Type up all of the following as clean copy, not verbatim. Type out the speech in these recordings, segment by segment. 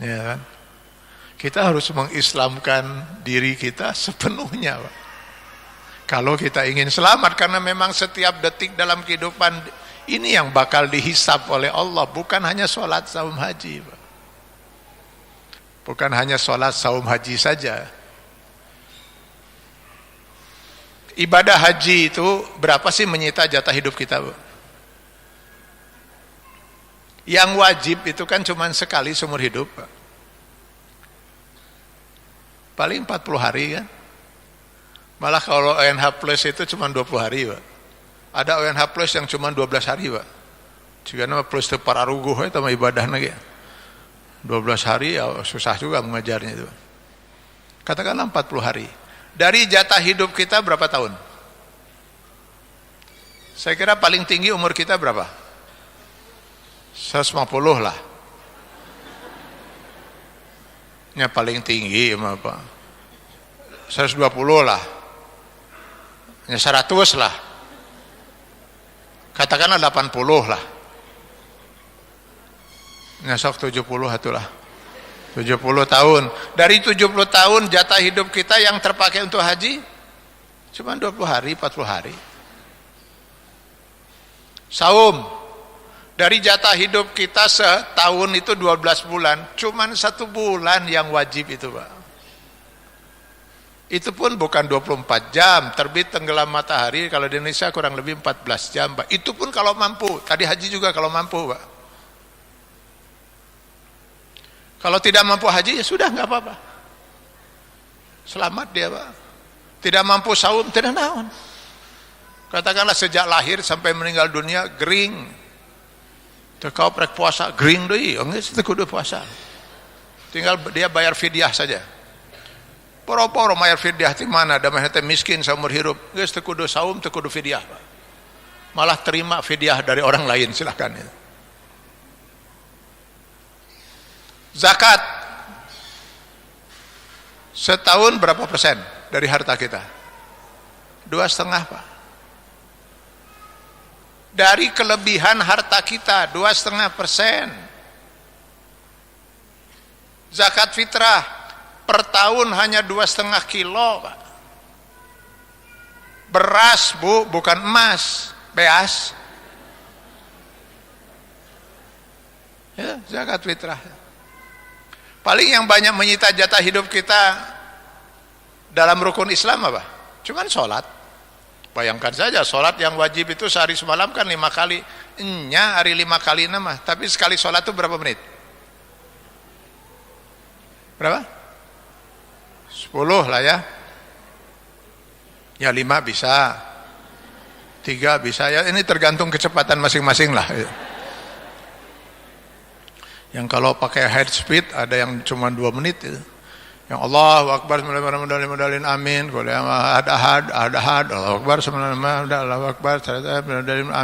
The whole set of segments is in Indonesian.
Ya kan? Kita harus mengislamkan diri kita sepenuhnya, Pak. Kalau kita ingin selamat, karena memang setiap detik dalam kehidupan ini yang bakal dihisab oleh Allah, bukan hanya sholat saum haji, Pak. Bukan hanya sholat saum haji saja. Ibadah haji itu berapa sih menyita jatah hidup kita, Bu? Yang wajib itu kan cuma sekali seumur hidup, Pak. Paling 40 hari kan. Malah kalau ONH plus itu cuma 20 hari, Pak. Ada ONH plus yang cuma 12 hari, Pak. Jika nama plus itu pararuguh itu sama ibadah lagi. 12 hari ya susah juga mengajarnya itu. Katakanlah 40 hari. Dari jatah hidup kita berapa tahun? Saya kira paling tinggi umur kita berapa? 150 lah. Ya paling tinggi apa? 120 lah. Ya 100 lah. Katakanlah 80 lah. Ya sok 70 itulah. 70 tahun. Dari 70 tahun jatah hidup kita yang terpakai untuk haji cuma 20 hari, 40 hari. Saum. Dari jatah hidup kita setahun itu 12 bulan, cuma 1 bulan yang wajib itu, Pak. Itu pun bukan 24 jam, terbit tenggelam matahari kalau di Indonesia kurang lebih 14 jam, Pak. Itu pun kalau mampu. Tadi haji juga kalau mampu, Pak. Kalau tidak mampu haji, ya sudah, nggak apa-apa. Selamat dia, Pak. Tidak mampu saum, tidak naon. Katakanlah sejak lahir sampai meninggal dunia, gering. Kau prek puasa, gering deh, enggak itu kudu puasa. Tinggal dia bayar fidyah saja. Poro-poro bayar fidyah di mana? Damai hati miskin seumur hidup. Geus teu kudu saum, teu kudu fidyah, Pak. Malah terima fidyah dari orang lain, silakan ya. Zakat setahun berapa persen dari harta kita? 2,5, Pak. Dari kelebihan harta kita 2,5%. Zakat fitrah per tahun hanya 2,5 kilo, Pak. Beras, Bu, bukan emas, beas. Ya, zakat fitrah. Paling yang banyak menyita jatah hidup kita dalam rukun Islam apa? Cuman sholat. Bayangkan saja, sholat yang wajib itu sehari semalam kan 5 kali. Nya hari 5 kali nama. Tapi sekali sholat itu berapa menit? Berapa? 10 lah ya. Ya 5 bisa. 3 bisa ya. Ini tergantung kecepatan masing-masing lah. Yang kalau pakai head speed ada yang cuma 2 menit itu. Yang Allahu Akbar sembilan amin. Kalau yang ahad Allahu Akbar sembilan Allahu Akbar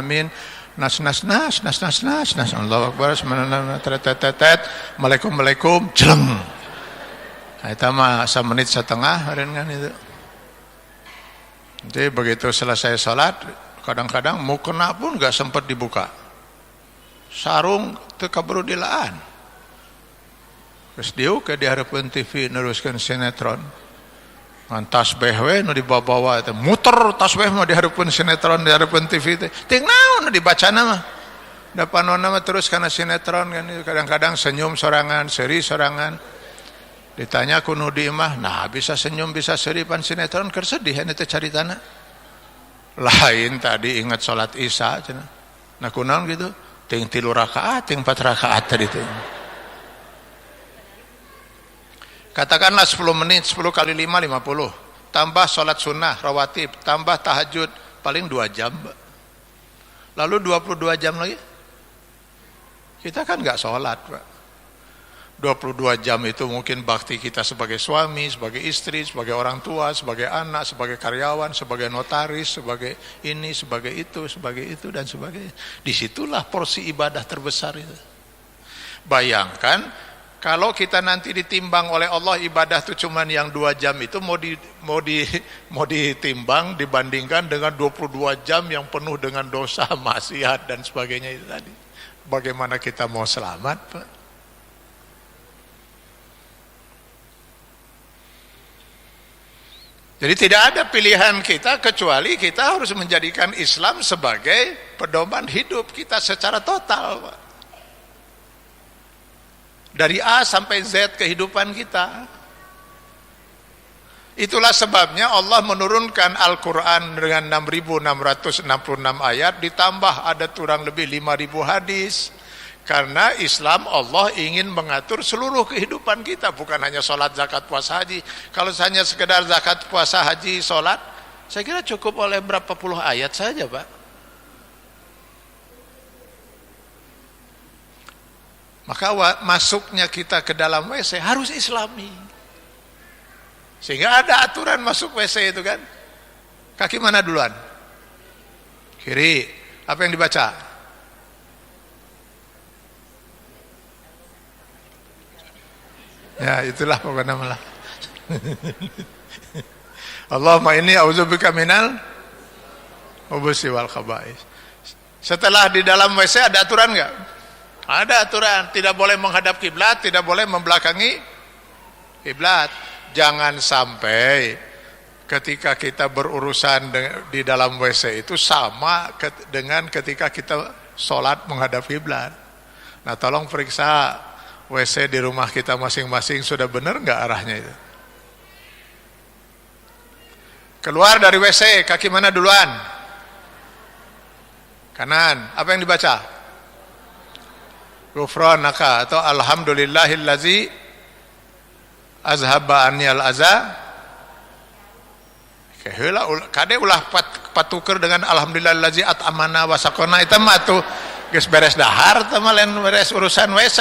amin. Nas Allahu Akbar sembilan tetet Assalamualaikum jeleng. Nah, itu mah 1 menit setengah kan itu. Jadi begitu selesai sholat, kadang-kadang mukena pun nggak sempat dibuka. Sarung teu kaburu dilaan. Terus dieu ke di harapan TV neruskeun sinetron. Ngan tasbih we nu dibawa-bawa teh muter tasbih mah di harapan sinetron di harapan TV teh. Ting naon nu dibacana mah. Da panonna mah terus kana sinetron kan kadang-kadang senyum sorangan, seri sorangan. Ditanya ku nu di imah, nah bisa senyum bisa seri pan sinetron keur sedih anu teh caritana. Lain tadi ingat salat Isya cenah. Nah kunaon gitu? Ting 3 rakaat, ting 4 rakaat tadi itu. Katakanlah 10 menit, 10 kali 5, 50. Tambah sholat sunnah, rawatib, tambah tahajud, paling 2 jam. Lalu 22 jam lagi. Kita kan nggak sholat, Pak. 22 jam itu mungkin bakti kita sebagai suami, sebagai istri, sebagai orang tua, sebagai anak, sebagai karyawan, sebagai notaris, sebagai ini, sebagai itu, dan sebagainya. Disitulah porsi ibadah terbesar itu. Bayangkan kalau kita nanti ditimbang oleh Allah ibadah itu cuman yang 2 jam itu mau ditimbang dibandingkan dengan 22 jam yang penuh dengan dosa, maksiat dan sebagainya itu tadi. Bagaimana kita mau selamat, Pak? Jadi tidak ada pilihan kita kecuali kita harus menjadikan Islam sebagai pedoman hidup kita secara total, Pak. Dari A sampai Z kehidupan kita. Itulah sebabnya Allah menurunkan Al-Quran dengan 6.666 ayat, ditambah ada kurang lebih 5.000 hadis. Karena Islam, Allah ingin mengatur seluruh kehidupan kita, bukan hanya sholat, zakat, puasa, haji. Kalau hanya sekedar zakat, puasa, haji, sholat, saya kira cukup oleh berapa puluh ayat saja, Pak. Maka masuknya kita ke dalam WC harus Islami. Sehingga ada aturan masuk WC itu kan. Kaki mana duluan? Kiri. Apa yang dibaca? Ya, itulah pokoknya malah. Allahumma inni a'udzubika minal khubuthi wal khaba'is. Setelah di dalam WC ada aturan enggak? Ada aturan, tidak boleh menghadap kiblat, tidak boleh membelakangi kiblat. Jangan sampai ketika kita berurusan di dalam WC itu sama dengan ketika kita sholat menghadap kiblat. Nah, tolong periksa WC di rumah kita masing-masing sudah benar nggak arahnya itu. Keluar dari WC, kaki mana duluan? Kanan. Apa yang dibaca? Ghufranaka atau alhamdulillahillazi azhaba anniyal aza. Keheula kade ulah patuker dengan alhamdulillahillazi at'amana wa saqana, eta mah tuh geus beres dahar teh mah lain beres urusan WC.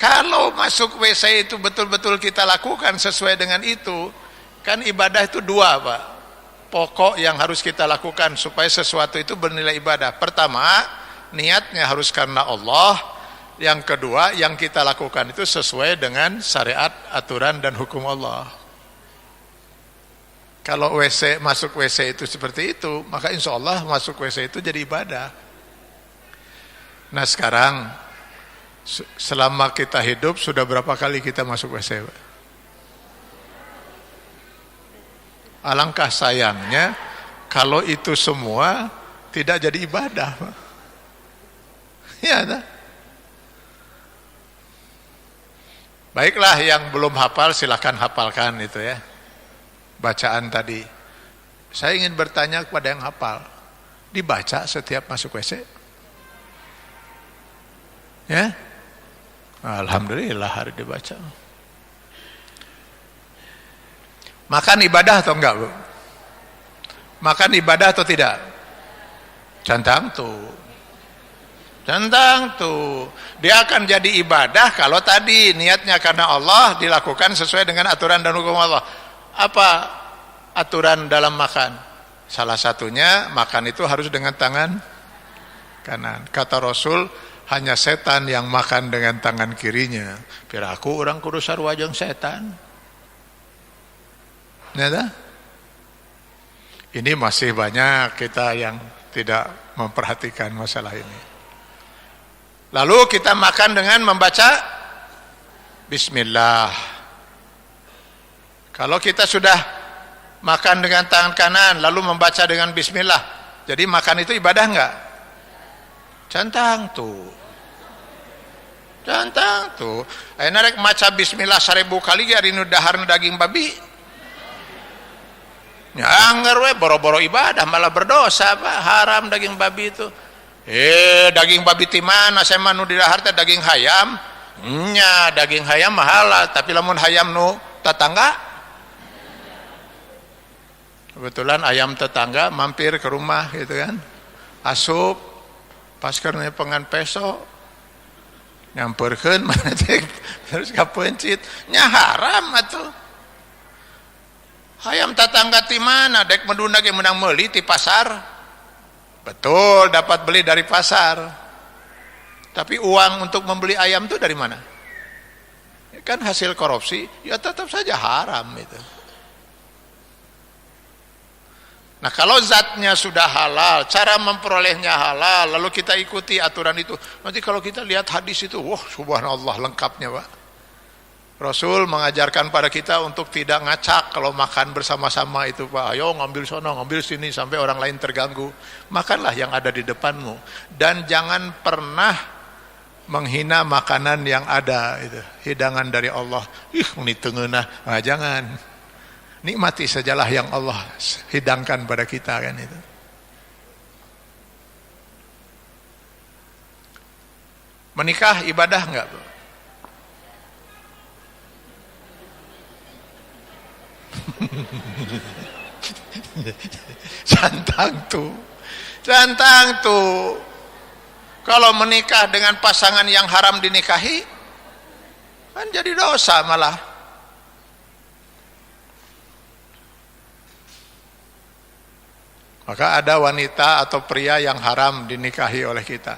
Kalau masuk WC itu betul-betul kita lakukan sesuai dengan itu, kan ibadah itu dua, Pak. Pokok yang harus kita lakukan supaya sesuatu itu bernilai ibadah. Pertama, niatnya harus karena Allah. Yang kedua, yang kita lakukan itu sesuai dengan syariat, aturan, dan hukum Allah. Kalau masuk WC itu seperti itu, maka insya Allah masuk WC itu jadi ibadah. Nah sekarang, selama kita hidup sudah berapa kali kita masuk WC? Alangkah sayangnya kalau itu semua tidak jadi ibadah. Ya, tak? Baiklah, yang belum hafal silahkan hafalkan itu ya, bacaan tadi. Saya ingin bertanya kepada yang hafal, dibaca setiap masuk WC? Ya? Alhamdulillah hari dibaca. Makan ibadah atau enggak, Bu? Makan ibadah atau tidak? Centang tuh. Centang tuh. Dia akan jadi ibadah kalau tadi niatnya karena Allah, dilakukan sesuai dengan aturan dan hukum Allah. Apa aturan dalam makan? Salah satunya makan itu harus dengan tangan kanan. Kata Rasul, hanya setan yang makan dengan tangan kirinya. Piraku orang kudu sarua jeung setan. Nyata? Ini masih banyak kita yang tidak memperhatikan masalah ini. Lalu kita makan dengan membaca Bismillah. Kalau kita sudah makan dengan tangan kanan lalu membaca dengan Bismillah, jadi makan itu ibadah enggak? Centang tuh. Centang tuh. Ayeuna rek maca Bismillah 1000 kali ge ari nu daharna daging babi. Nyangger we boro-boro ibadah malah berdosa, Pak. Haram daging babi itu. Daging babi ti mana? Saya mah nu di dahar teh daging hayam. Nya, daging hayam halal, tapi lamun hayam nu tetangga. Kebetulan ayam tetangga mampir ke rumah gitu kan. Asup pas karena pengan peso nyamperkeun mana teh terus kapencit. Nya haram atuh. Hayam tetangga ti mana? Dek meduna ge menang meuli ti pasar. Betul, dapat beli dari pasar. Tapi uang untuk membeli ayam itu dari mana? Kan hasil korupsi, ya tetap saja haram itu. Nah, kalau zatnya sudah halal, cara memperolehnya halal, lalu kita ikuti aturan itu. Nanti kalau kita lihat hadis itu, wah subhanallah lengkapnya, Pak. Rasul mengajarkan pada kita untuk tidak ngacak kalau makan bersama-sama itu, Pak. Ayo ngambil sono, ngambil sini sampai orang lain terganggu. Makanlah yang ada di depanmu dan jangan pernah menghina makanan yang ada itu, hidangan dari Allah. Ini tengenah. Nah, jangan. Nikmati sajalah yang Allah hidangkan pada kita kan itu. Menikah ibadah enggak, Bro? Santang tuh kalau menikah dengan pasangan yang haram dinikahi kan jadi dosa malah. Maka ada wanita atau pria yang haram dinikahi oleh kita.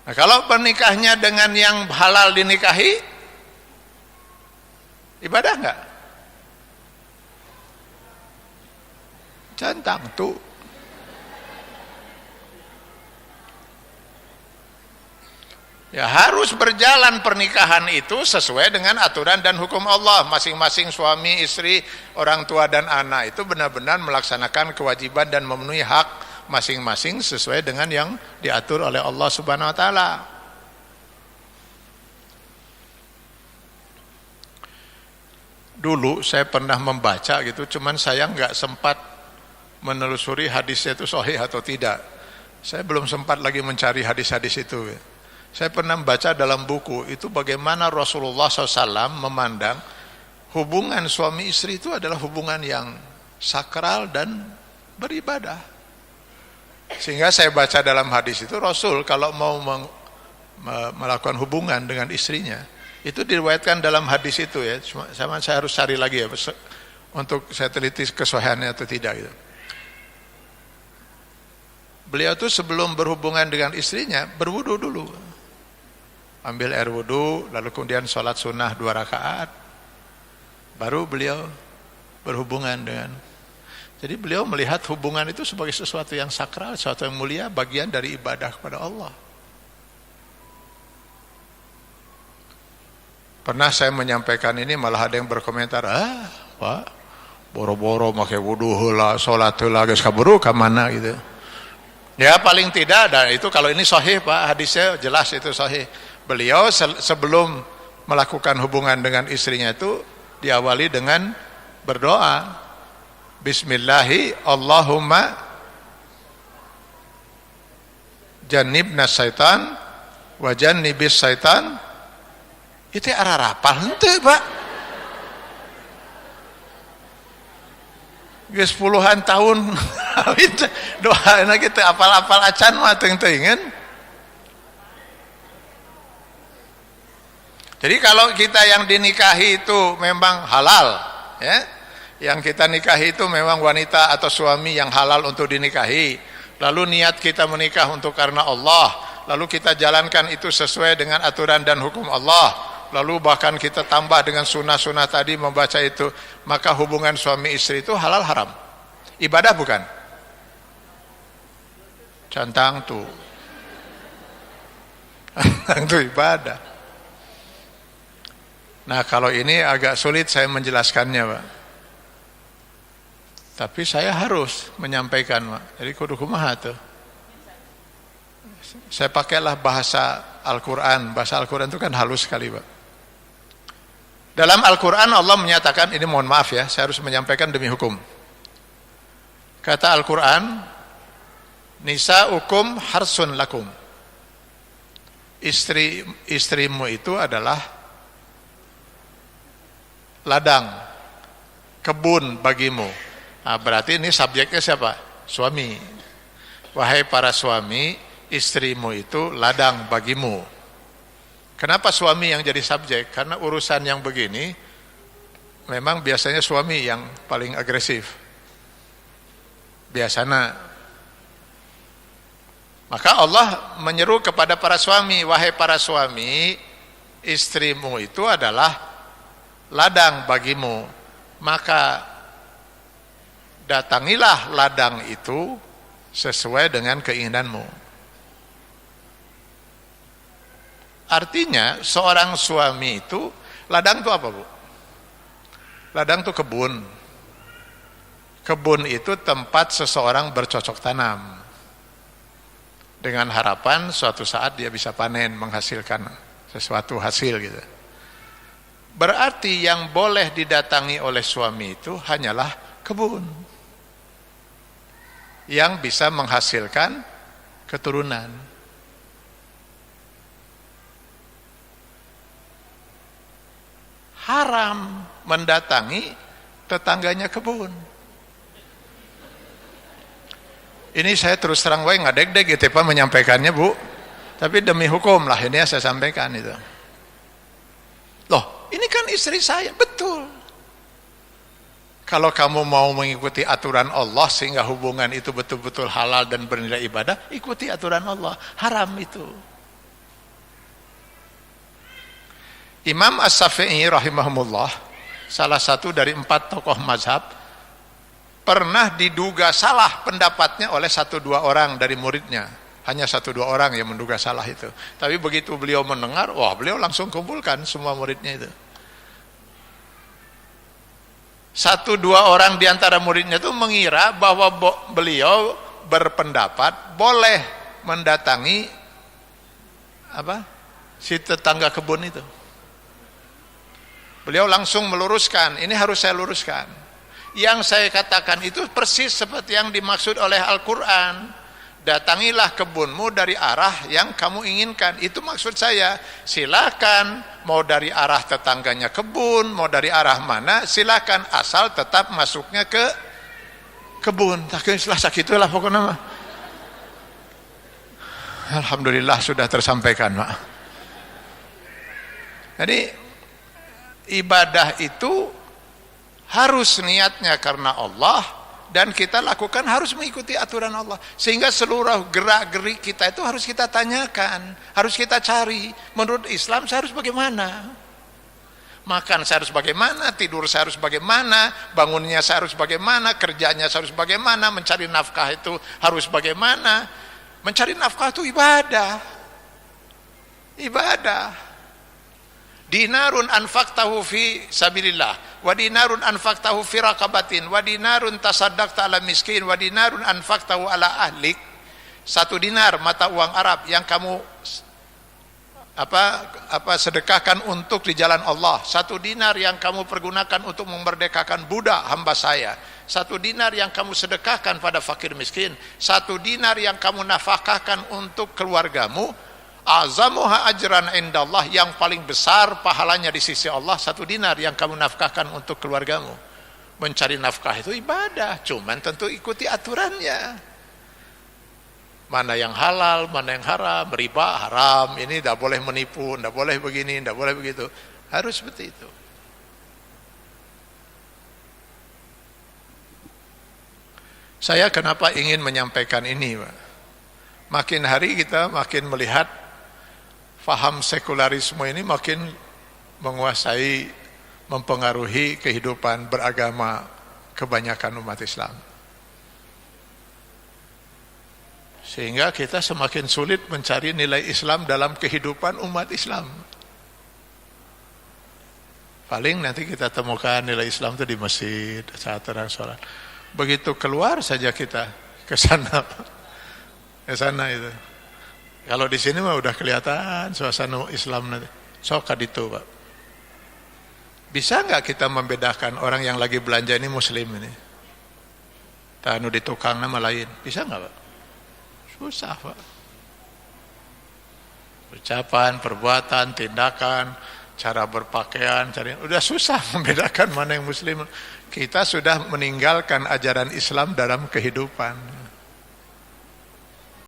Nah, kalau pernikahnya dengan yang halal dinikahi, ibadah enggak? Centang tuh. Ya harus berjalan pernikahan itu sesuai dengan aturan dan hukum Allah. Masing-masing suami, istri, orang tua dan anak itu benar-benar melaksanakan kewajiban dan memenuhi hak masing-masing sesuai dengan yang diatur oleh Allah Subhanahu wa taala. Dulu saya pernah membaca gitu, cuman saya nggak sempat menelusuri hadisnya itu sahih atau tidak. Saya belum sempat lagi mencari hadis-hadis itu. Saya pernah membaca dalam buku itu bagaimana Rasulullah SAW memandang hubungan suami istri itu adalah hubungan yang sakral dan beribadah. Sehingga saya baca dalam hadis itu Rasul kalau mau melakukan hubungan dengan istrinya itu diriwayatkan dalam hadis itu ya. Sama saya harus cari lagi ya untuk saya teliti kesahihannya atau tidak gitu. Beliau tuh sebelum berhubungan dengan istrinya berwudu dulu. Ambil air wudu, lalu kemudian sholat sunnah 2 rakaat, baru beliau berhubungan dengan. Jadi beliau melihat hubungan itu sebagai sesuatu yang sakral, sesuatu yang mulia, bagian dari ibadah kepada Allah. Pernah saya menyampaikan ini, malah ada yang berkomentar, Pak, boro-boro pakai wudu lah, sholat lah, guys kaburu kemana gitu. Ya paling tidak, dan itu kalau ini sahih Pak, hadisnya jelas itu sahih. Beliau sebelum melakukan hubungan dengan istrinya itu diawali dengan berdoa. Bismillahi Allahumma jannibna syaitan wa jannibis syaitan. Itu arah rapal henteu, Pak. Geus puluhan tahun doa kita apal-apal acan mah teuing-teuingan. Jadi kalau kita yang dinikahi itu memang halal, ya, yang kita nikahi itu memang wanita atau suami yang halal untuk dinikahi, lalu niat kita menikah untuk karena Allah, lalu kita jalankan itu sesuai dengan aturan dan hukum Allah, lalu bahkan kita tambah dengan sunnah-sunnah tadi membaca itu, maka hubungan suami istri itu halal haram. Ibadah bukan? Cantang tuh. Cantang tuh ibadah. Nah kalau ini agak sulit saya menjelaskannya Pak, tapi saya harus menyampaikan Pak. Jadi kudu kumaha tuh. Saya pakailah bahasa Al-Quran. Bahasa Al-Quran itu kan halus sekali Pak. Dalam Al-Quran Allah menyatakan, ini mohon maaf ya, saya harus menyampaikan demi hukum. Kata Al-Quran, nisa'ukum harsun lakum. Istrimu itu adalah ladang, kebun bagimu. Nah, berarti ini subjeknya siapa? Suami. Wahai para suami, istrimu itu ladang bagimu. Kenapa suami yang jadi subjek? Karena urusan yang begini memang biasanya suami yang paling agresif. Biasanya. Maka Allah menyeru kepada para suami, wahai para suami, istrimu itu adalah ladang bagimu, maka datangilah ladang itu sesuai dengan keinginanmu. Artinya seorang suami itu Ladang itu apa, Bu? Ladang itu kebun. Kebun itu tempat seseorang bercocok tanam. Dengan harapan suatu saat dia bisa panen, menghasilkan sesuatu hasil gitu. Berarti yang boleh didatangi oleh suami itu hanyalah kebun. Yang bisa menghasilkan keturunan. Haram mendatangi tetangganya kebun. Ini saya terus terang wae ngadeg-deg gitu Pak menyampaikannya, Bu. Tapi demi hukum lah ini saya sampaikan itu. Loh, ini kan istri saya, betul. Kalau kamu mau mengikuti aturan Allah sehingga hubungan itu betul-betul halal dan bernilai ibadah, ikuti aturan Allah. Haram itu. Imam As-Syafi'i rahimahumullah, salah satu dari 4 tokoh mazhab, pernah diduga salah pendapatnya oleh 1-2 orang dari muridnya. Hanya 1-2 orang yang menduga salah itu. Tapi begitu beliau mendengar, wah beliau langsung kumpulkan semua muridnya itu. 1-2 orang di antara muridnya itu mengira bahwa beliau berpendapat boleh mendatangi si tetangga kebun itu. Beliau langsung meluruskan, ini harus saya luruskan. Yang saya katakan itu persis seperti yang dimaksud oleh Al-Quran. Datangilah kebunmu dari arah yang kamu inginkan. Itu maksud saya. Silakan mau dari arah tetangganya kebun, mau dari arah mana, silakan asal tetap masuknya ke kebun. Setelah sakitulah pokoknya. Alhamdulillah sudah tersampaikan, Pak. Jadi ibadah itu harus niatnya karena Allah, dan kita lakukan harus mengikuti aturan Allah. Sehingga seluruh gerak-gerik kita itu harus kita tanyakan, harus kita cari. Menurut Islam saya harus bagaimana? Makan saya harus bagaimana? Tidur saya harus bagaimana? Bangunnya saya harus bagaimana? Kerjanya saya harus bagaimana? Mencari nafkah itu harus bagaimana? Mencari nafkah itu ibadah. Ibadah. Dinarun anfaqtahu fi sabilillah, wa dinarun anfaqtahu fi raqabatin, wa dinarun tasaddaqta ala miskin, wa dinarun anfaqtahu ala ahlik. 1 dinar mata uang Arab yang kamu sedekahkan untuk di jalan Allah. 1 dinar yang kamu pergunakan untuk memerdekakan budak hamba saya. 1 dinar yang kamu sedekahkan pada fakir miskin. 1 dinar yang kamu nafkahkan untuk keluargamu. Azamuha ajran indallah, yang paling besar pahalanya di sisi Allah 1 dinar yang kamu nafkahkan untuk keluargamu. Mencari nafkah itu ibadah, cuman tentu ikuti aturannya. Mana yang halal, mana yang haram. Riba haram, ini tidak boleh menipu, tidak boleh begini, tidak boleh begitu. Harus seperti itu. Saya kenapa ingin menyampaikan ini, Pak? Makin hari kita makin melihat faham sekularisme ini makin menguasai, mempengaruhi kehidupan beragama kebanyakan umat Islam. Sehingga kita semakin sulit mencari nilai Islam dalam kehidupan umat Islam. Paling nanti kita temukan nilai Islam itu di masjid, saat orang sholat. Begitu keluar saja kita ke sana itu. Kalau di sini mah udah kelihatan suasana Islam nanti. Sok itu, Pak. Bisa nggak kita membedakan orang yang lagi belanja ini Muslim ini? Tanu di tukang nama lain, bisa nggak, Pak? Susah, Pak. Ucapan, perbuatan, tindakan, cara berpakaian, udah susah membedakan mana yang Muslim. Kita sudah meninggalkan ajaran Islam dalam kehidupan.